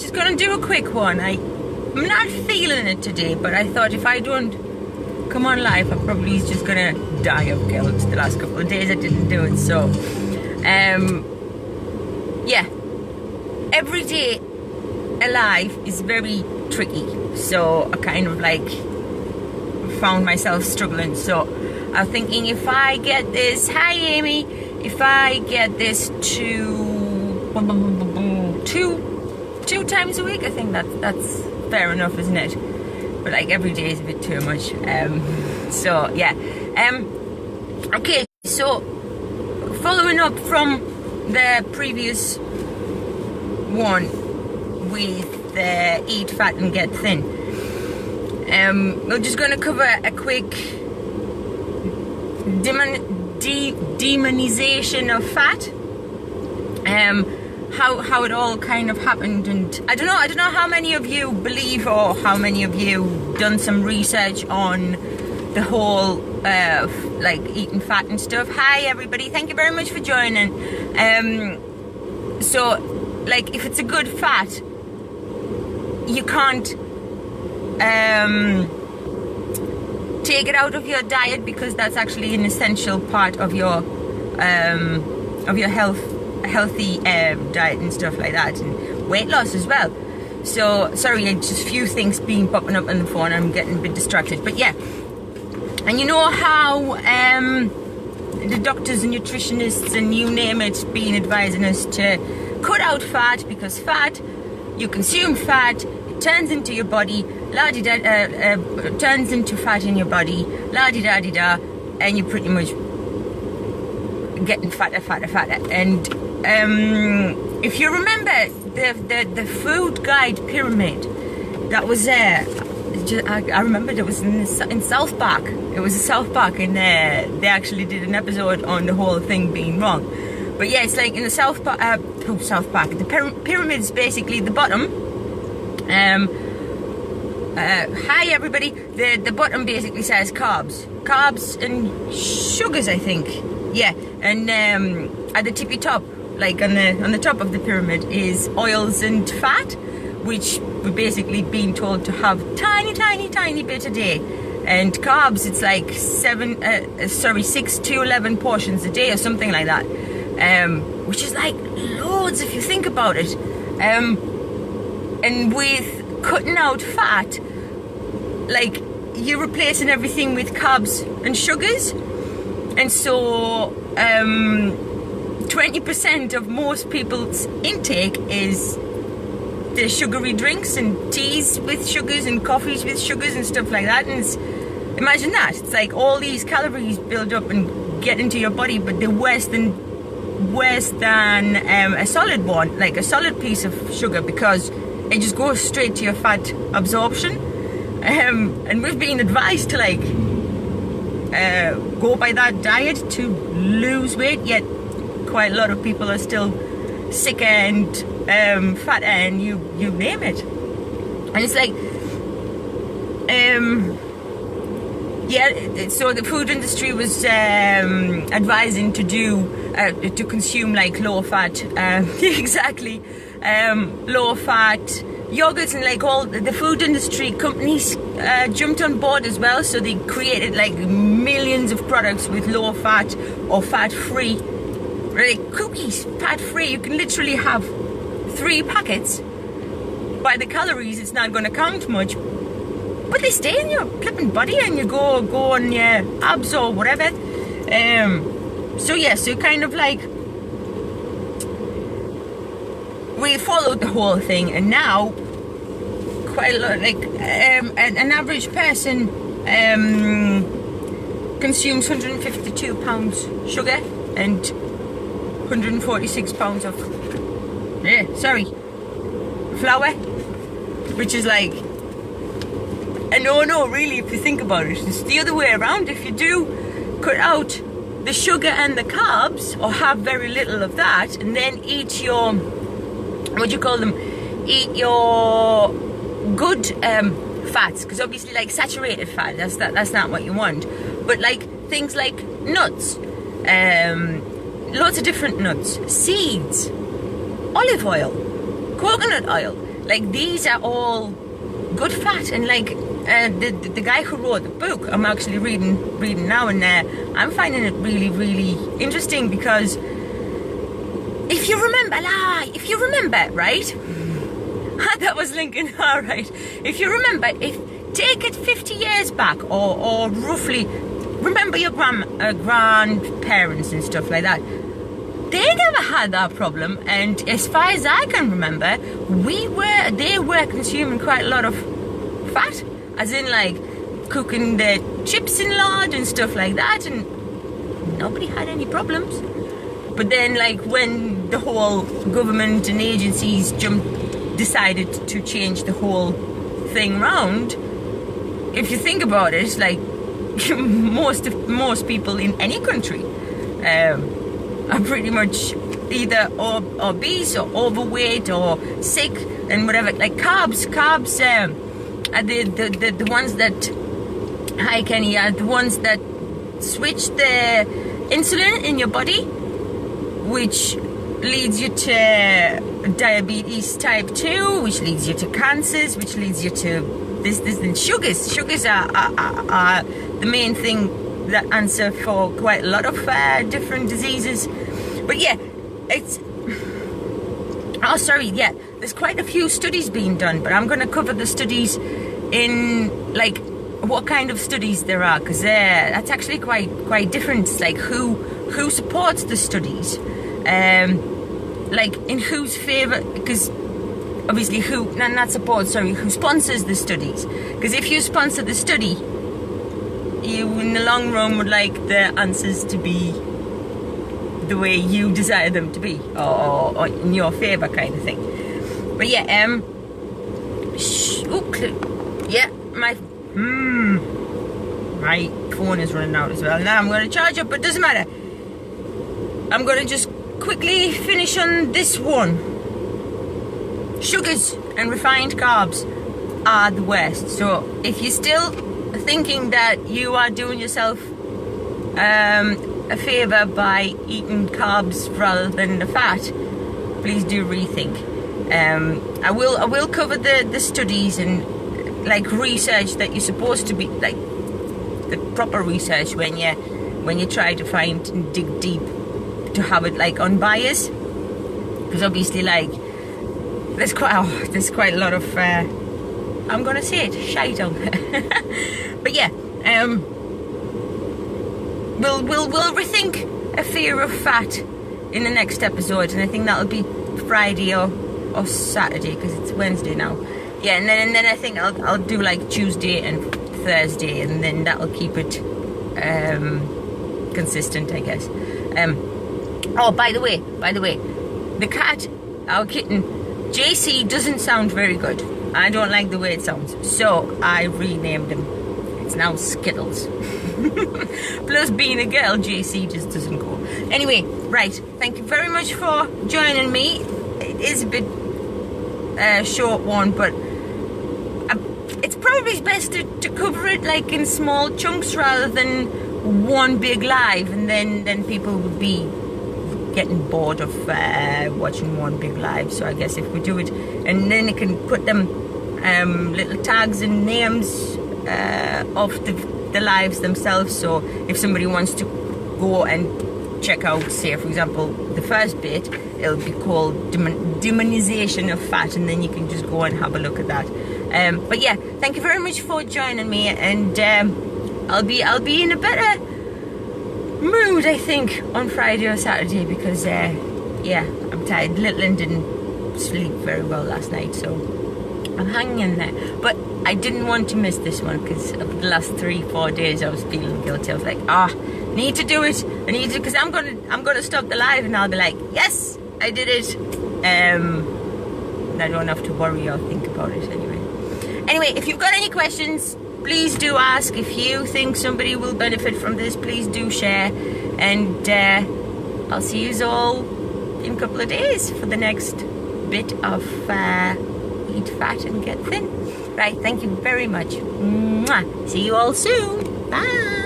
just gonna do a quick one. I'm not feeling it today, but I thought if I don't come on live, I'm probably just gonna die of guilt. The last couple of days I didn't do it, so yeah, every day alive is very tricky, so I kind of like found myself struggling. So I'm thinking, if I get this, hi Amy, if I get this two times a week, I think that's fair enough, isn't it? But like every day is a bit too much. So yeah. Okay, so following up from the previous one with the eat fat and get thin, we're just going to cover a quick demonization of fat. How it all kind of happened, and I don't know how many of you believe, or how many of you done some research on the whole like eating fat and stuff. Hi everybody, thank you very much for joining. So like, if it's a good fat, you can't take it out of your diet, because that's actually an essential part of your healthy diet and stuff like that, and weight loss as well. So sorry, just a few things been popping up on the phone, I'm getting a bit distracted, but yeah. And you know how the doctors and nutritionists and you name it been advising us to cut out fat, because fat, you consume fat, it turns into your body, turns into fat in your body, la-di-da-di-da, and you're pretty much getting fatter. And if you remember the food guide pyramid, that was I remember it was in South Park. It was a South Park, and they actually did an episode on the whole thing being wrong. But yeah, it's like in the South Park, the pyramid's basically the bottom. Hi everybody. The bottom basically says carbs and sugars, I think. Yeah, and at the tippy top, like on the top of the pyramid, is oils and fat, which we're basically being told to have tiny bit a day. And carbs, it's like 6 to 11 portions a day or something like that, which is like loads if you think about it. And with cutting out fat, like, you're replacing everything with carbs and sugars. And so 20% of most people's intake is the sugary drinks and teas with sugars and coffees with sugars and stuff like that. And imagine that, it's like all these calories build up and get into your body, but they're worse than a solid one, like a solid piece of sugar, because it just goes straight to your fat absorption. And we've been advised to like go by that diet to lose weight, yet quite a lot of people are still sicker and fatter, and you name it. And it's like yeah, so the food industry was advising to consume like low fat, exactly, low fat yogurts, and like all the food industry companies jumped on board as well. So they created like millions of products with low fat or fat free, like cookies, fat free. You can literally have 3 packets. By the calories, it's not going to count much, but they stay in your flipping body, and you go on your abs or whatever. So yeah, so kind of like we followed the whole thing, and now quite a lot, like an average person consumes 152 pounds sugar and 146 pounds of flour, which is like a no really, if you think about it. It's the other way around. If you do cut out the sugar and the carbs, or have very little of that, and then eat your, what do you call them, eat your good fats, because obviously like saturated fat, that's not what you want, but like things like nuts, lots of different nuts, seeds, olive oil, coconut oil, like these are all good fat, and like the guy who wrote the book, I'm actually reading now, and I'm finding it really, really interesting, because if you remember, right? That was Lincoln. All right. If you remember, take it 50 years back, or roughly, remember your grandparents and stuff like that. They never had that problem, and as far as I can remember, they were consuming quite a lot of fat, as in like cooking the chips in lard and stuff like that, and nobody had any problems. But then, like, when the whole government and agencies decided to change the whole thing round, if you think about it, like most people in any country are pretty much either obese or overweight or sick and whatever. Like carbs are the ones that, hi Kenny, are the ones that switch the insulin in your body, which leads you to diabetes type 2, which leads you to cancers, which leads you to this and sugars. Sugars are the main thing that answer for quite a lot of different diseases. But yeah, there's quite a few studies being done, but I'm going to cover the studies in like what kind of studies there are, because that's actually quite different. It's like who supports the studies, like in whose favor, because obviously who sponsors the studies, because if you sponsor the study, you in the long run would like the answers to be the way you desire them to be, or in your favor kind of thing. But yeah, my phone is running out as well. Now I'm going to charge up, but it doesn't matter. I'm going to just quickly finish on this one. Sugars and refined carbs are the worst. So if you're still thinking that you are doing yourself a favor by eating carbs rather than the fat, please do rethink. I will cover the studies and like research that you're supposed to be, like the proper research when you try to find and dig deep to have it like unbiased, because obviously like there's quite a lot of I'm gonna say it, shite out there. But yeah, we'll rethink a fear of fat in the next episode, and I think that'll be Friday or Saturday, because it's Wednesday now. Yeah, and then I think I'll do like Tuesday and Thursday, and then that'll keep it consistent, I guess. Oh, by the way, the cat, our kitten, JC, doesn't sound very good. I don't like the way it sounds, so I renamed him. It's now Skittles. Plus, being a girl, JC just doesn't go. Anyway, right, thank you very much for joining me. It is a bit short one, but it's probably best to cover it like in small chunks rather than one big live, and then people would be getting bored of watching one big live. So I guess if we do it, and then it can put them little tags and names of the lives themselves, so if somebody wants to go and check out, say for example the first bit, it'll be called demonization of fat, and then you can just go and have a look at that. But yeah, thank you very much for joining me, and I'll be in a better mood I think on Friday or Saturday, because yeah, I'm tired. Littleton didn't sleep very well last night, so I'm hanging in there. But I didn't want to miss this one, because of the last 3-4 days I was feeling guilty. I was like, need to do it. I need to, because I'm gonna stop the live, and I'll be like, yes, I did it. And I don't have to worry or think about it anyway. Anyway, if you've got any questions, please do ask. If you think somebody will benefit from this, please do share. And I'll see you all in a couple of days for the next bit of Eat Fat and Get Thin. Right, thank you very much. Mwah. See you all soon. Bye.